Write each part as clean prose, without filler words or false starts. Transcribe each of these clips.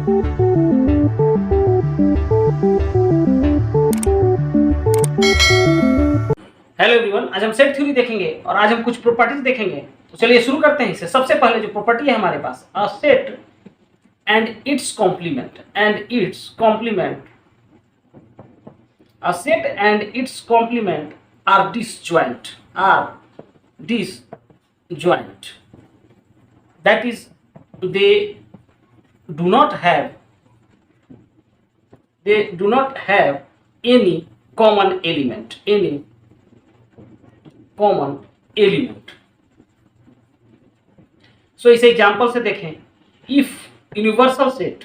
Hello everyone, आज हम set theory देखेंगे और आज हम कुछ प्रॉपर्टीज देखेंगे। तो चलिए शुरू करते हैं इससे। सबसे पहले जो प्रॉपर्टी है हमारे पास, a set and it's complement a set and its complement are disjoint. That is, they do not have any common element. So इसे एग्जाम्पल से देखें। if universal set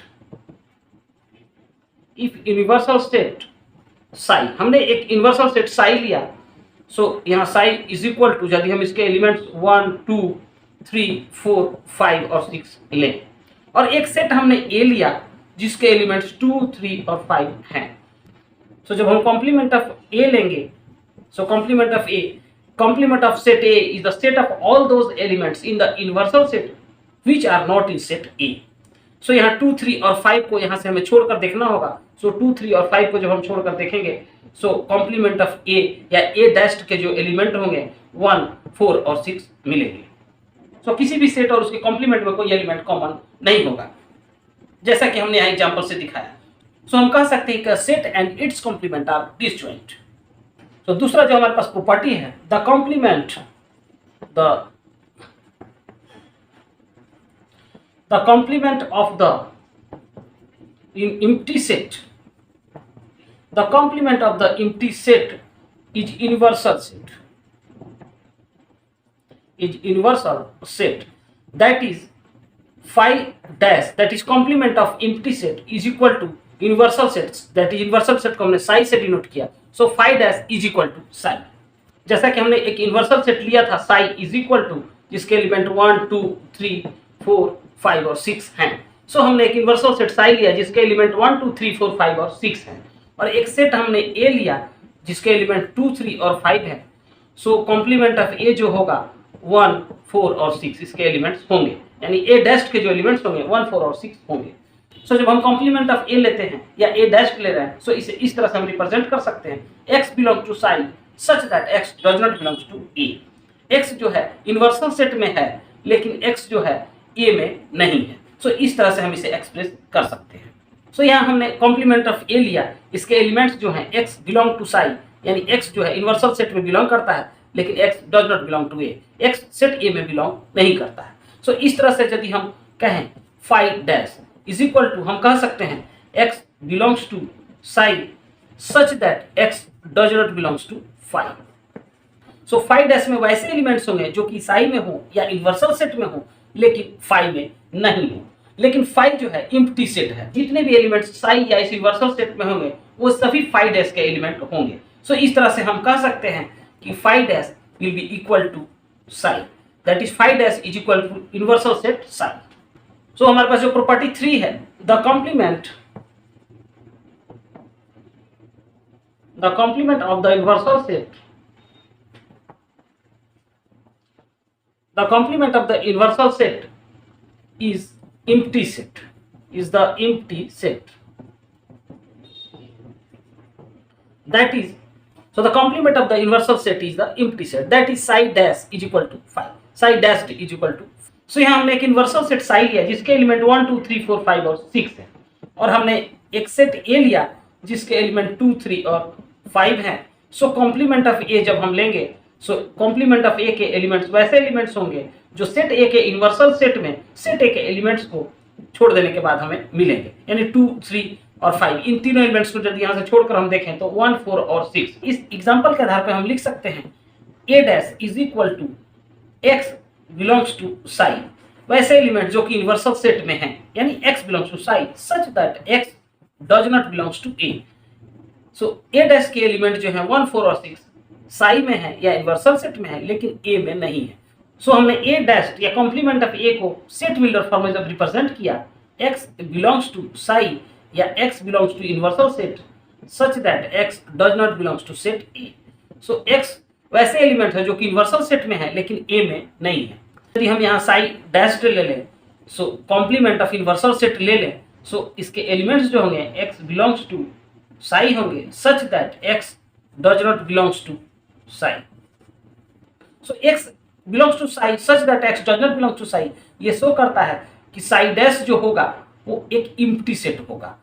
साई, हमने एक यूनिवर्सल सेट साई लिया। सो यहाँ साई इज इक्वल टू, यदि हम इसके एलिमेंट्स 1 2 3 4 5 और 6 लें, और एक सेट हमने ए लिया जिसके एलिमेंट्स 2 3 और 5 हैं। सो जब हम कॉम्प्लीमेंट ऑफ ए लेंगे, so complement of set A is the set of all those elements in the universal set which are not in set A. So यहाँ 2 3 और 5 को यहाँ से हमें छोड़कर देखना होगा। सो 2 3 और 5 को जब हम छोड़कर देखेंगे, सो कॉम्प्लीमेंट ऑफ ए या ए डैश्ड के जो एलिमेंट होंगे 1 4 और 6 मिलेंगे। सो किसी भी सेट और उसके कॉम्प्लीमेंट में कोई एलिमेंट कॉमन नहीं होगा, जैसा कि हमने यहाँ एग्जांपल से दिखाया। सो हम कह सकते हैं कि set and it's complement are disjoint. तो दूसरा जो हमारे पास प्रॉपर्टी है, the complement of the empty set is universal set. That is phi dash, that is complement of empty set is equal to universal sets, that is universal set को हमने psi से denote किया। सो phi dash is equal to psi। जैसा कि हमने एक universal set लिया था psi is equal to, जिसके एलिमेंट 1 2 3 4 5 और 6 हैं। सो हमने एक यूनिवर्सल सेट साई लिया जिसके एलिमेंट 1 2 3 4 5 और 6 हैं, और एक सेट हमने ए लिया जिसके एलिमेंट 2 3 और 5 हैं। सो कॉम्प्लीमेंट ऑफ ए जो होगा 1 4 और 6 इसके एलिमेंट्स होंगे, यानी ए डैश के जो एलिमेंट्स होंगे 1 4 और 6 होंगे। सो जब हम कॉम्प्लीमेंट ऑफ ए लेते हैं या ए डैश ले रहे हैं, सो इसे इस तरह से हम रिप्रेजेंट कर सकते हैं, x belong to xi such that x does not belongs to A. x जो है यूनिवर्सल सेट में है लेकिन x जो है ए में नहीं है। सो इस तरह से हम इसे एक्सप्रेस कर सकते हैं। सो यहाँ हमने कॉम्प्लीमेंट ऑफ ए लिया, इसके एलिमेंट्स जो हैं x बिलोंग टू साई, यानी x जो है यूनिवर्सल सेट में बिलोंग करता है लेकिन x does not belong to A, x set A में बिलोंग नहीं करता है। सो इस तरह से यदि हम कहें phi dash is equal to, हम कह सकते हैं x belongs to xi such that x does not belongs to phi। So phi dash में वैसे एलिमेंट्स होंगे जो कि साई में हो या यूनिवर्सल सेट में हो लेकिन phi में नहीं हो। लेकिन phi जो है एम्प्टी सेट है, जितने भी एलिमेंट्स साई या इस यूनिवर्सल सेट में होंगे वो सभी phi डैश के एलिमेंट होंगे। सो इस तरह से हम कह सकते हैं कि phi dash will be equal to psi, that is phi dash is equal to universal set psi. So हमारे पास जो प्रॉपर्टी 3 है, the complement of the universal set, the complement of the universal set is empty set, is the empty set. That is, so the complement of the universal set is the empty set, that is psi dash is equal to phi, psi dash is equal to। so यहाँ हमने एक universal set Sai लिया जिसके element 1 2 3 4 5 और 6 है, और हमने एक सेट ए लिया जिसके एलिमेंट 2 3 और 5 हैं। सो कॉम्प्लीमेंट ऑफ ए जब हम लेंगे, सो कॉम्प्लीमेंट ऑफ ए के एलिमेंट्स वैसे एलिमेंट्स होंगे जो सेट ए के यूनिवर्सल सेट में सेट ए के एलिमेंट्स को छोड़ देने के बाद हमें मिलेंगे, यानी 2 3 और 5 इन तीनों एलिमेंट्स को यदि यहाँ से छोड़कर हम देखें तो 1 4 और 6। इस एग्जांपल के आधार पर हम लिख सकते हैं A dash is equal to x belongs to psi, वैसे एलिमेंट जो कि यूनिवर्सल सेट में हैं, यानी x belongs to xi such that x does not belongs to A. So A dash के एलिमेंट जो है 1 4 और 6 साई में है या यूनिवर्सल सेट में है लेकिन ए में नहीं है। सो हमने ए डैश या कॉम्प्लीमेंट ऑफ ए को सेट मिलर फॉर्म में जब रिप्रेजेंट किया, x बिलोंग्स टू साई या x belongs to universal set such that x does not belongs to set A. So x वैसे एलिमेंट है जो कि यूनिवर्सल सेट में है लेकिन ए में नहीं है। यदि हम यहाँ साई डैश ले लें, सो कॉम्प्लीमेंट ऑफ यूनिवर्सल सेट ले लें, सो इसके एलिमेंट्स जो होंगे x बिलोंग्स टू साई होंगे such that x does not belongs to xi. So x belongs to xi such that x does not belong to xi, ये show करता है कि साई डैश जो होगा वो एक एम्प्टी सेट होगा।